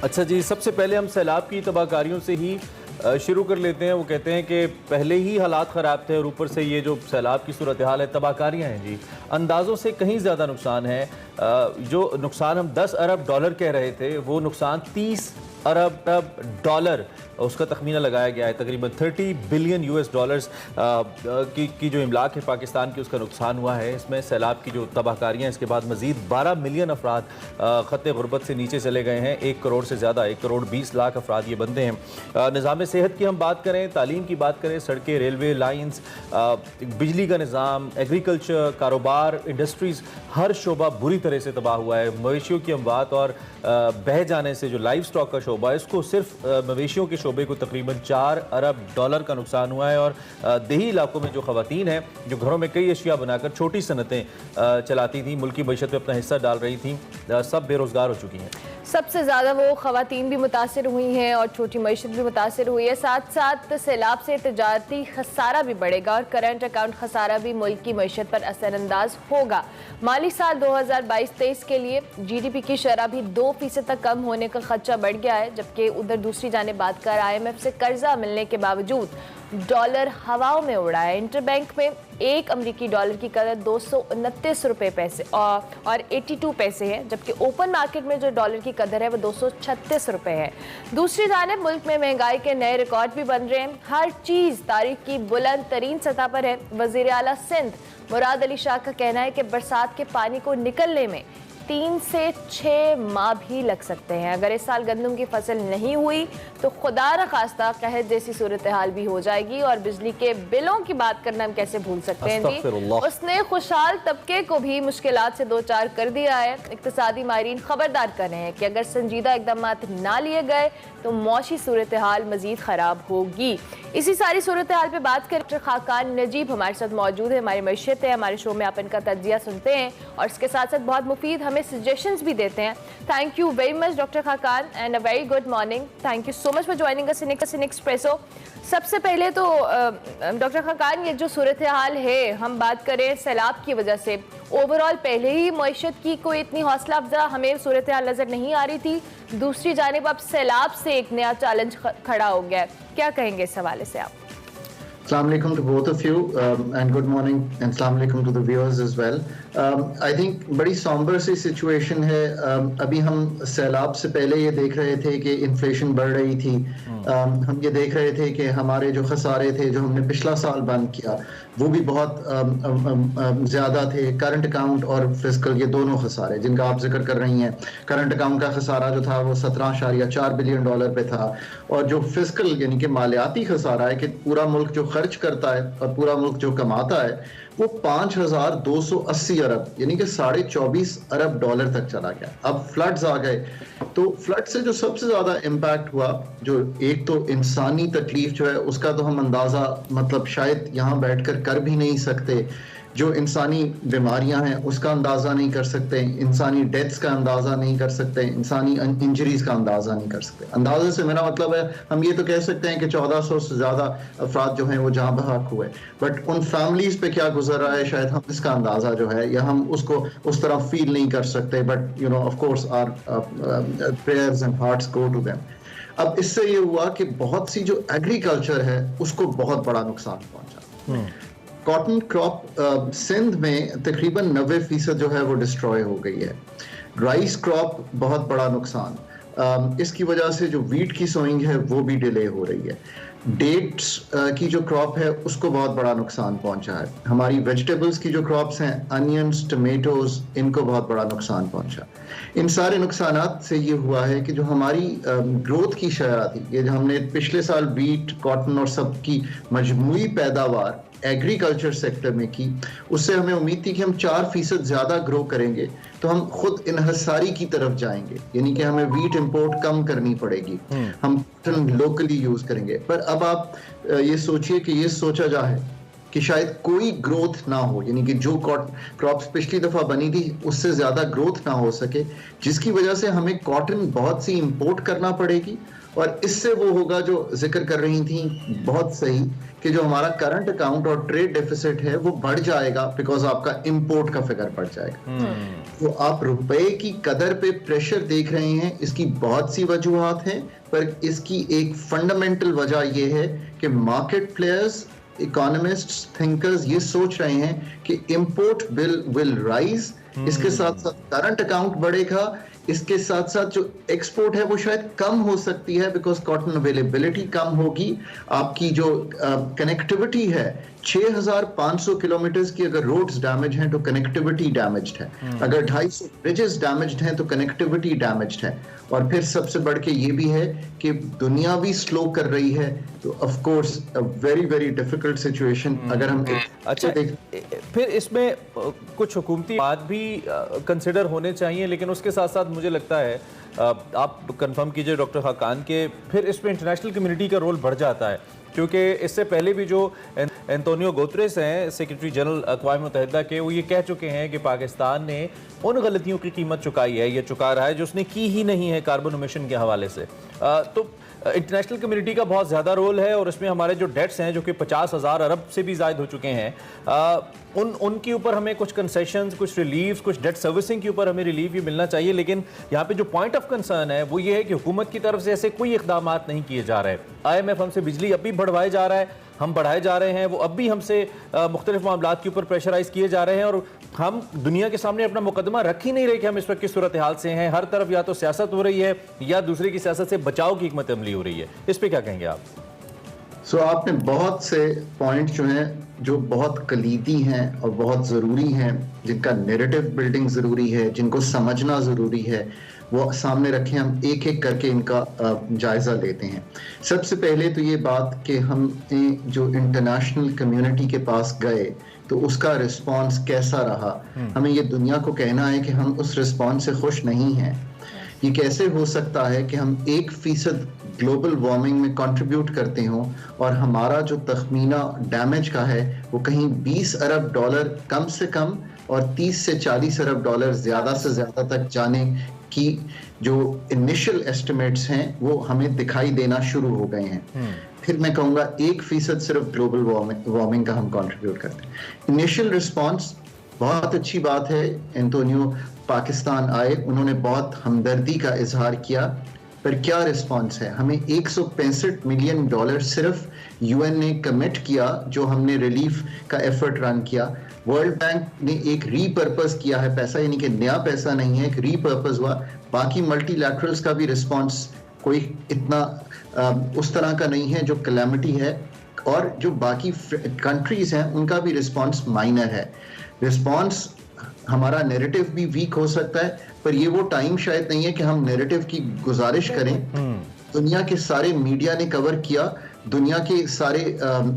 اچھا جی، سب سے پہلے ہم سیلاب کی تباہ کاریوں سے ہی شروع کر لیتے ہیں. وہ کہتے ہیں کہ پہلے ہی حالات خراب تھے اور اوپر سے یہ جو سیلاب کی صورتحال ہے، تباہ کاریاں ہیں جی، اندازوں سے کہیں زیادہ نقصان ہے. جو نقصان ہم 10 ارب ڈالر کہہ رہے تھے، وہ نقصان 30 ارب ڈالر اس کا تخمینہ لگایا گیا ہے. تقریباً 30 بلین US ڈالرز کی جو املاک ہے پاکستان کی، اس کا نقصان ہوا ہے. اس میں سیلاب کی جو تباہ کاریاں، اس کے بعد مزید 12 ملین افراد خط غربت سے نیچے چلے گئے ہیں. 1 کروڑ سے زیادہ، 1 کروڑ 20 لاکھ افراد یہ بندے ہیں. نظام صحت کی ہم بات کریں، تعلیم کی بات کریں، سڑکیں، ریلوے لائنز، بجلی کا نظام، ایگریکلچر، کاروبار، انڈسٹریز، ہر شعبہ بری طرح سے تباہ ہوا ہے. مویشیوں کی اموات اور بہہ جانے سے جو لائف سٹاک کا شعبہ ہے، اس کو صرف مویشیوں کے شعبے کو تقریباً 4 ارب ڈالر کا نقصان ہوا ہے. اور دیہی علاقوں میں جو خواتین ہیں، جو گھروں میں کئی اشیاء بنا کر چھوٹی صنعتیں چلاتی تھیں، ملکی معیشت میں اپنا حصہ ڈال رہی تھیں، سب بے روزگار ہو چکی ہیں. سب سے زیادہ وہ خواتین بھی متاثر ہوئی ہیں اور چھوٹی معیشت بھی متاثر ہوئی ہے. ساتھ ساتھ سیلاب سے تجارتی خسارہ بھی بڑھے گا اور کرنٹ اکاؤنٹ خسارہ بھی ملک کی معیشت پر اثر انداز ہوگا. مالی سال 2022-23 کے لیے GDP کی شرح بھی 2% تک کم ہونے کا خدشہ بڑھ گیا ہے. جبکہ ادھر دوسری جانب بات کر IMF سے قرضہ ملنے کے باوجود ڈالر ہواؤں میں اڑا ہے. انٹر بینک میں ایک امریکی ڈالر کی قدر 229 روپے پیسے اور 82 پیسے ہے، جبکہ اوپن مارکیٹ میں جو ڈالر کی قدر ہے وہ 236 روپے ہے. دوسری جانب ملک میں مہنگائی کے نئے ریکارڈ بھی بن رہے ہیں. ہر چیز تاریخ کی بلند ترین سطح پر ہے. وزیر اعلیٰ سندھ مراد علی شاہ کا کہنا ہے کہ برسات کے پانی کو نکلنے میں 3 سے 6 ماہ بھی لگ سکتے ہیں. اگر اس سال گندم کی فصل نہیں ہوئی تو خدا نخواستہ قحط جیسی صورتحال بھی ہو جائے گی. اور بجلی کے بلوں کی بات کرنا ہم کیسے بھول سکتے ہیں جی. اس نے خوشحال طبقے کو بھی مشکلات سے دوچار کر دیا ہے. اقتصادی ماہرین خبردار کر رہے ہیں کہ اگر سنجیدہ اقدامات نہ لیے گئے تو معاشی صورتحال مزید خراب ہوگی. اسی ساری صورتحال پہ بات کریں، ڈاکٹر خاقان نجیب ہمارے ساتھ موجود ہے. ہماری معیشت ہے، ہمارے شو میں آپ ان کا تجزیہ سنتے ہیں اور اس کے ساتھ ساتھ بہت مفید ہمیں سجیشنز بھی دیتے ہیں. Thank you very much doctor Khaqan and a very good morning. Thank you so much for joining us in Expresso. سب سے پہلے تو ڈاکٹر خاقان، یہ جو صورتحال ہے، ہم بات کریں سیلاب کی وجہ سے، اوور آل پہلے ہی معیشت کی کوئی اتنی حوصلہ افزا ہمیں صورتحال نظر نہیں آ رہی تھی. دوسری جانب اب سیلاب سے ایک نیا چیلنج کھڑا ہو گیا ہے. کیا کہیں گے اس حوالے سے آپ؟ Assalamu alaikum to both of you and good morning and assalamu alaikum to the viewers as well. I think بڑی somber سی سچویشن ہے. ابھی ہم سیلاب سے پہلے یہ دیکھ رہے تھے کہ انفلیشن بڑھ رہی تھی. ہم یہ دیکھ رہے تھے کہ ہمارے جو خسارے تھے جو ہم نے پچھلا سال بند کیا وہ بھی بہت زیادہ تھے. کرنٹ اکاؤنٹ اور فسکل، یہ دونوں خسارے جن کا آپ ذکر کر رہی ہیں. کرنٹ اکاؤنٹ کا خسارہ جو تھا وہ 17.4 بلین ڈالر پہ تھا، اور جو فسکل یعنی کہ مالیاتی خسارہ ہے کہ پورا ملک جو خرچ کرتا ہے اور پورا ملک جو کماتا ہے، وہ 5,280 ارب یعنی کہ 24.5 ارب ڈالر تک چلا گیا. اب فلڈز آ گئے تو فلڈ سے جو سب سے زیادہ امپیکٹ ہوا، جو ایک تو انسانی تکلیف جو ہے اس کا تو ہم اندازہ مطلب شاید یہاں بیٹھ کر بھی نہیں سکتے. جو انسانی بیماریاں ہیں اس کا اندازہ نہیں کر سکتے، انسانی ڈیتھس کا اندازہ نہیں کر سکتے، انسانی انجریز کا اندازہ نہیں کر سکتے. اندازے سے میرا مطلب ہے ہم یہ تو کہہ سکتے ہیں کہ 1400 سے زیادہ افراد جو ہیں وہ جاں بحق ہوئے، بٹ ان فیملیز پہ کیا گزر رہا ہے شاید ہم اس کا اندازہ جو ہے یا ہم اس کو اس طرح فیل نہیں کر سکتے. But you know of course our prayers and hearts go to them. اب اس سے یہ ہوا کہ بہت سی جو ایگریکلچر ہے اس کو بہت بڑا نقصان پہنچا. کاٹن کراپ سندھ میں تقریباً 90% جو ہے وہ ڈسٹروائے ہو گئی ہے. رائس کراپ بہت بڑا نقصان. اس کی وجہ سے جو ویٹ کی سوئنگ ہے وہ بھی ڈیلے ہو رہی ہے. ڈیٹس کی جو کراپ ہے اس کو بہت بڑا نقصان پہنچا ہے. ہماری ویجیٹیبلز کی جو کراپس ہیں، انینز، ٹمیٹوز، ان کو بہت بڑا نقصان پہنچا. ان سارے نقصانات سے یہ ہوا ہے کہ جو ہماری گروتھ کی شرح تھی، یہ جو ہم نے پچھلے سال ویٹ، کاٹن اور سب کی مجموعی پیداوار ایگریکلچر سیکٹر میں کی، اس سے ہمیں امید تھی کہ ہم 4% زیادہ گرو کریں گے تو ہم خود انحصاری کی طرف جائیں گے، یعنی کہ ہمیں ویٹ امپورٹ کم کرنی پڑے گی، ہم لوکلی یوز کریں گے. پر اب آپ یہ سوچئے کہ یہ سوچا جائے کہ شاید کوئی گروتھ نہ ہو، یعنی کہ جو کراپس پچھلی دفعہ بنی تھی اس سے زیادہ گروتھ نہ ہو سکے، جس کی وجہ سے ہمیں کاٹن بہت سی امپورٹ کرنا پڑے گی اور اس سے وہ ہوگا جو ذکر کر رہی تھیں بہت صحیح کہ جو ہمارا کرنٹ اکاؤنٹ اور ٹریڈ ڈیفیسٹ ہے وہ بڑھ جائے گا بیکاز آپ کا امپورٹ کا فگر بڑھ جائے گا. تو آپ روپے کی قدر پہ پریشر دیکھ رہے ہیں, اس کی بہت سی وجوہات ہیں, پر اس کی ایک فنڈامنٹل وجہ یہ ہے کہ مارکیٹ پلیئرز, اکانومسٹس, تھنکرز یہ سوچ رہے ہیں کہ امپورٹ بل ول رائز, اس کے ساتھ ساتھ کرنٹ اکاؤنٹ بڑھے گا, اس کے ساتھ ساتھ جو ایکسپورٹ ہے وہ شاید کم ہو سکتی ہے بیکاز کاٹن اویلیبلٹی کم ہوگی, آپ کی جو کنیکٹیوٹی ہے 6500 کلومیٹرز کی اگر روڈز ڈیمیج ہیں تو کنیکٹیوٹی ڈیمیجڈ ہے, اگر 250 برجز ڈیمیجڈ ہیں تو کنیکٹیوٹی ڈیمیجڈ ہے, اور پھر سب سے بڑھ کے یہ بھی ہے کہ دنیا بھی سلو کر رہی ہے, تو of course very very difficult situation. اگر ہم اچھا پھر اس میں کچھ حکومتی بات بھی کنسیڈر ہونے چاہیے, لیکن اس کے ساتھ ساتھ مجھے لگتا ہے آپ کنفرم کیجئے ڈاکٹر خاقان کہ پھر اس میں انٹرنیشنل کمیونٹی کا رول بڑھ جاتا ہے, کیونکہ اس سے پہلے بھی جو انتونیو گوتریس ہیں سیکرٹری جنرل اقوام متحدہ کے, وہ یہ کہہ چکے ہیں کہ پاکستان نے ان غلطیوں کی قیمت چکائی ہے, یہ چکا رہا ہے جو اس نے کی ہی نہیں ہے کاربن امیشن کے حوالے سے. تو انٹرنیشنل کمیونٹی کا بہت زیادہ رول ہے, اور اس میں ہمارے جو ڈیٹس ہیں جو کہ 50,000 ارب سے بھی زائد ہو چکے ہیں, ان کے اوپر ہمیں کچھ کنسیشنز, کچھ ریلیفز, کچھ ڈیٹ سروسنگ کے اوپر ہمیں ریلیف بھی ملنا چاہیے. لیکن یہاں پہ جو پوائنٹ آف کنسرن ہے وہ یہ ہے کہ حکومت کی طرف سے ایسے کوئی اقدامات نہیں کیے جا رہے. IMF ہم سے بجلی اب بھی بڑھوائے جا رہا ہے, ہم بڑھائے جا رہے ہیں, وہ اب بھی ہم سے مختلف معاملات کے اوپر پریشرائز کیے جا رہے ہیں, اور ہم دنیا کے سامنے اپنا مقدمہ رکھ ہی نہیں رہے کہ ہم اس وقت کس صورتحال سے ہیں. ہر طرف یا تو سیاست ہو رہی ہے یا دوسرے کی سیاست سے بچاؤ کی حکمت عملی ہو رہی ہے. اس پہ کیا کہیں گے آپ؟ آپ نے بہت سے پوائنٹ جو ہیں جو بہت کلیدی ہیں اور بہت ضروری ہیں, جن کا نیریٹو بلڈنگ ضروری ہے, جن کو سمجھنا ضروری ہے, وہ سامنے رکھیں. ہم ایک ایک کر کے ان کا جائزہ لیتے ہیں. سب سے پہلے تو یہ بات کہ ہم جو انٹرنیشنل کمیونٹی کے پاس گئے تو اس کا رسپانس کیسا رہا, ہمیں یہ دنیا کو کہنا ہے کہ ہم اس رسپانس سے خوش نہیں ہیں. یہ کیسے ہو سکتا ہے کہ ہم 1% گلوبل وارمنگ میں کنٹریبیوٹ کرتے ہوں اور ہمارا جو تخمینہ ڈیمیج کا ہے وہ کہیں $20 ارب کم سے کم اور $30 سے $40 ارب زیادہ سے زیادہ تک جانے کی جو انیشل ایسٹیمیٹس ہیں وہ ہمیں دکھائی دینا شروع ہو گئے ہیں. پھر میں کہوں گا 1% صرف گلوبل وارمنگ کا ہم کنٹریبیوٹ کرتے ہیں. انیشل رسپانس بہت اچھی بات ہے. انتونیو پاکستان آئے, انہوں نے بہت ہمدردی کا اظہار کیا, پر کیا رسپانس ہے؟ ہمیں $165 ملین صرف UN نے کمٹ کیا جو ہم نے ریلیف کا ایفرٹ رن کیا. ورلڈ بینک نے ایک ری پرپز کیا ہے پیسہ, یعنی کہ نیا پیسہ نہیں ہے, ایک ری پرپز ہوا. باقی ملٹی لیٹرلز کا بھی رسپانس کوئی اتنا اس طرح کا نہیں ہے جو کلیمٹی ہے, اور جو باقی کنٹریز ہیں ان کا بھی رسپانس مائنر ہے. رسپانس ہمارا نیریٹو بھی ویک ہو سکتا ہے, پر یہ وہ ٹائم شاید نہیں ہے کہ ہم نیریٹو کی گزارش کریں. دنیا کے سارے میڈیا نے کور کیا, دنیا کے سارے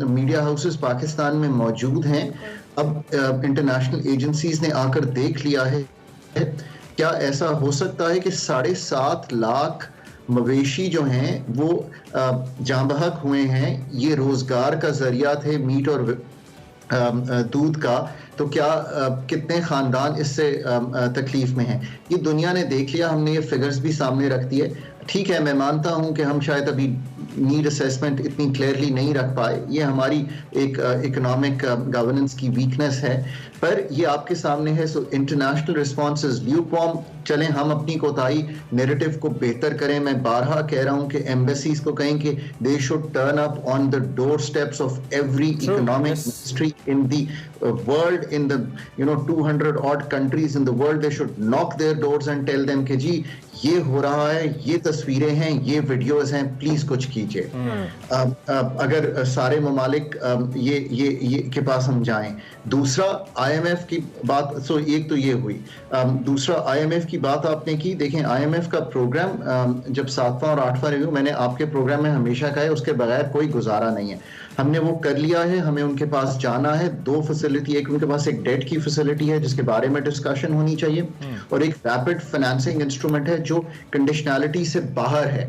میڈیا ہاؤسز پاکستان میں موجود ہیں. اب انٹرنیشنل ایجنسیز نے آ کر دیکھ لیا ہے. کیا ایسا ہو سکتا ہے کہ 7.5 لاکھ مویشی جو ہیں وہ جاں بحق ہوئے ہیں, یہ روزگار کا ذریعہ تھے میٹ اور دودھ کا, تو کیا کتنے خاندان اس سے تکلیف میں ہیں؟ یہ دنیا نے دیکھ لیا, ہم نے یہ فگرز بھی سامنے رکھ دیے. ٹھیک ہے, میں مانتا ہوں کہ ہم شاید ابھی نیڈ اسیسمنٹ اتنی کلیئرلی نہیں رکھ پائے, یہ ہماری ایک اکنامک گورننس کی ویکنس ہے, پر یہ آپ کے سامنے ہے. So international responses Luke warm. چلیں ہم اپنی کوتاہی نیریٹو کو بہتر کریں. میں بارہا کہہ رہا ہوں کہ ایمبیسیز کو کہیں کہ they should turn up on the door steps of every economic ministry in the world, in the 200 odd countries in the world. They should knock their doors and tell them کہ جی یہ ہو رہا ہے, یہ تصویریں ہیں, یہ ویڈیوز ہیں, please کچھ کیجئے. اگر سارے ممالک یہ کے پاس ہم جائیں. دوسرا IMF کی بات, سو ایک تو یہ ہوئی. دوسرا IMF کی بات آپ نے کی. دیکھیں IMF کا پروگرام جب 7واں اور 8واں ریویو, میں نے آپ کے پروگرام میں ہمیشہ کہا ہے اس کے بغیر کوئی گزارا نہیں ہے. ہم نے وہ کر لیا ہے, ہمیں ان کے پاس جانا ہے. 2 فیسلٹی, ایک ان کے پاس ایک ڈیٹ کی فیسلٹی ہے جس کے بارے میں ڈسکشن ہونی چاہیے, اور ایک ریپڈ فائنانسنگ انسٹرومنٹ ہے جو کنڈیشنالٹی سے باہر ہے.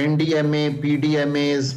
NDMA, PDMAs,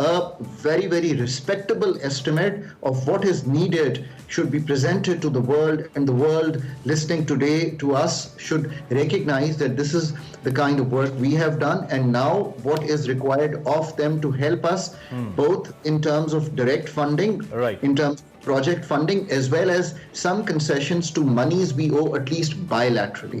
a very respectable estimate of what is needed should be presented to the world, and the world listening today to us should recognize that this is the kind of work we have done, and now what is required of them to help us both in terms of direct funding, in terms of project funding, as well as some concessions to monies we owe at least bilaterally.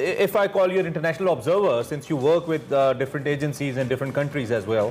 if I call you an international observer, since you work with different agencies in different countries as well,